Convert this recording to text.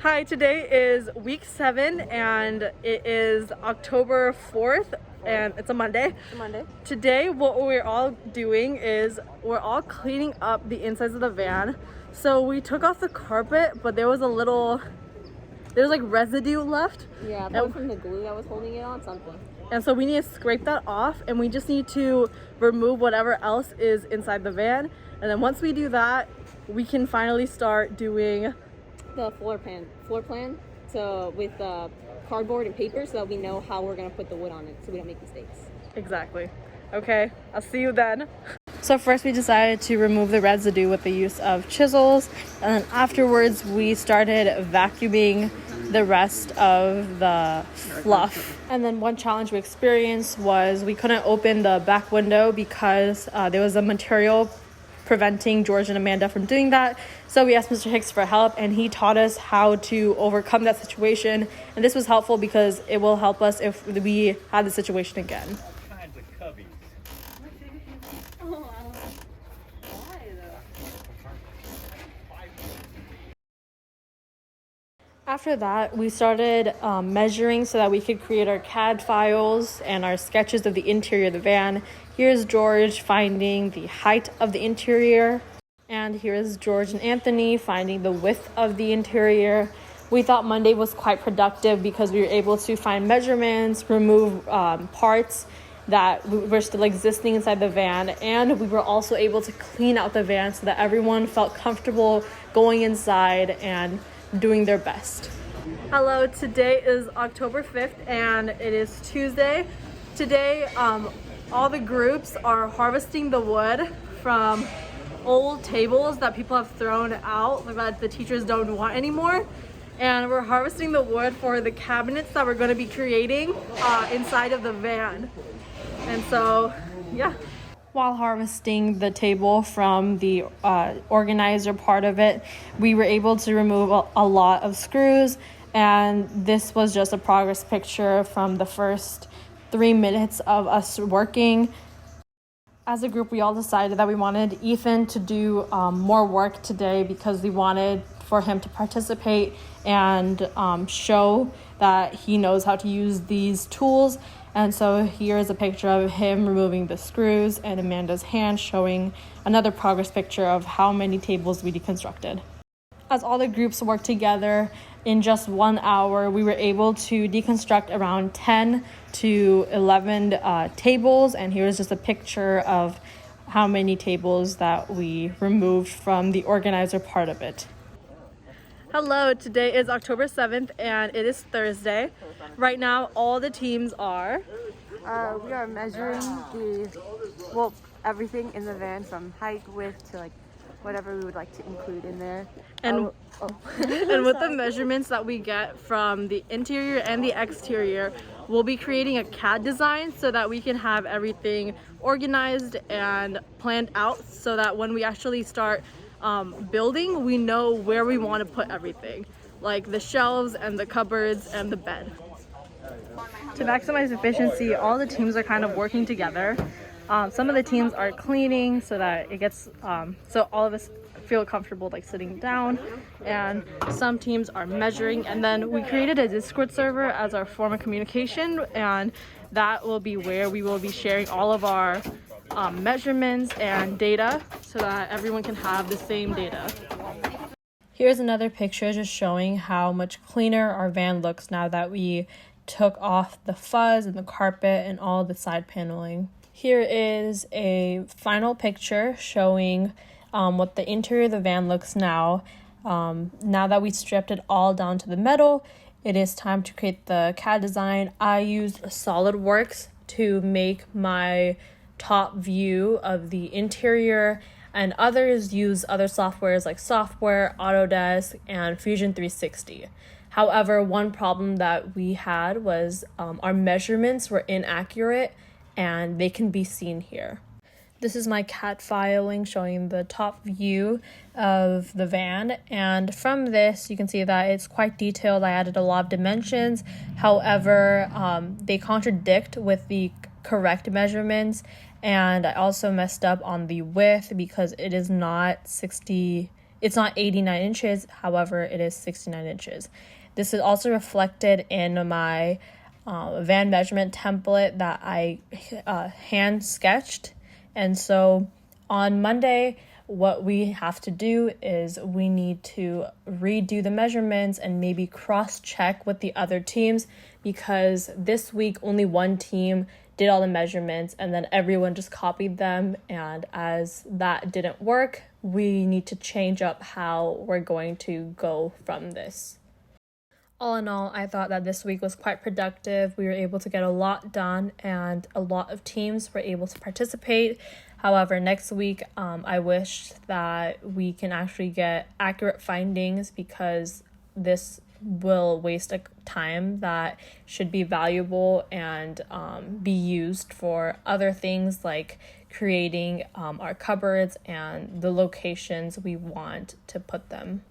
Hi, today is week 7 and it is October 4th and it's a Monday. Today what we're all doing is we're all cleaning up the insides of the van. So we took off the carpet, but there was like residue left. Yeah, probably from the glue that was holding it on something. And so we need to scrape that off, and we just need to remove whatever else is inside the van. And then once we do that, we can finally start doing the floor plan with cardboard and paper, so that we know how we're gonna put the wood on it, so we don't make mistakes. Exactly. Okay, I'll see you then. So first we decided to remove the residue with the use of chisels, and then afterwards we started vacuuming the rest of the fluff. And then one challenge we experienced was we couldn't open the back window because there was a material preventing George and Amanda from doing that. So we asked Mr. Hicks for help, and he taught us how to overcome that situation. And this was helpful because it will help us if we had the situation again. Kinds of cubbies. After that, we started measuring so that we could create our CAD files and our sketches of the interior of the van. Here's George finding the height of the interior, and here's George and Anthony finding the width of the interior. We thought Monday was quite productive because we were able to find measurements, remove parts that were still existing inside the van, and we were also able to clean out the van so that everyone felt comfortable going inside and doing their best. Hello, today is October 5th and it is Tuesday. Today, all the groups are harvesting the wood from old tables that people have thrown out, that the teachers don't want anymore. And we're harvesting the wood for the cabinets that we're going to be creating inside of the van. And so, yeah. While harvesting the table from the organizer part of it, we were able to remove a lot of screws, and this was just a progress picture from the first 3 minutes of us working. As a group, we all decided that we wanted Ethan to do more work today because we wanted for him to participate and show that he knows how to use these tools. And so here's a picture of him removing the screws and Amanda's hand showing another progress picture of how many tables we deconstructed. As all the groups worked together in just 1 hour, we were able to deconstruct around 10 to 11 tables. And here's just a picture of how many tables that we removed from the organizer part of it. Hello, today is October 7th and it is Thursday. Right now, all the teams are... we are measuring everything in the van from height, width to whatever we would like to include in there. And and with the measurements that we get from the interior and the exterior, we'll be creating a CAD design so that we can have everything organized and planned out so that when we actually start building, we know where we want to put everything, like the shelves and the cupboards and the bed. To maximize efficiency, all the teams are kind of working together. Some of the teams are cleaning so that it gets so all of us feel comfortable sitting down, and some teams are measuring. And then we created a Discord server as our form of communication, and that will be where we will be sharing all of our measurements and data so that everyone can have the same data. Here's another picture just showing how much cleaner our van looks now that we took off the fuzz and the carpet and all the side paneling. Here is a final picture showing what the interior of the van looks now. Now that we stripped it all down to the metal, it is time to create the CAD design. I used SolidWorks to make my top view of the interior, and others use other softwares like Software, Autodesk, and Fusion 360. However, one problem that we had was our measurements were inaccurate, and they can be seen here. This is my CAD filing showing the top view of the van, and from this you can see that it's quite detailed. I added a lot of dimensions. However, they contradict with the correct measurements, and I also messed up on the width because it is not 60 It's not 89 inches, however, it is 69 inches. This is also reflected in my van measurement template that I hand sketched. And so on Monday, what we have to do is we need to redo the measurements and maybe cross-check with the other teams, because this week only one team did all the measurements and then everyone just copied them. And as that didn't work, we need to change up how we're going to go from this. All in all, I thought that this week was quite productive. We were able to get a lot done and a lot of teams were able to participate. However, next week, I wish that we can actually get accurate findings, because this will waste a time that should be valuable and be used for other things like creating our cupboards and the locations we want to put them.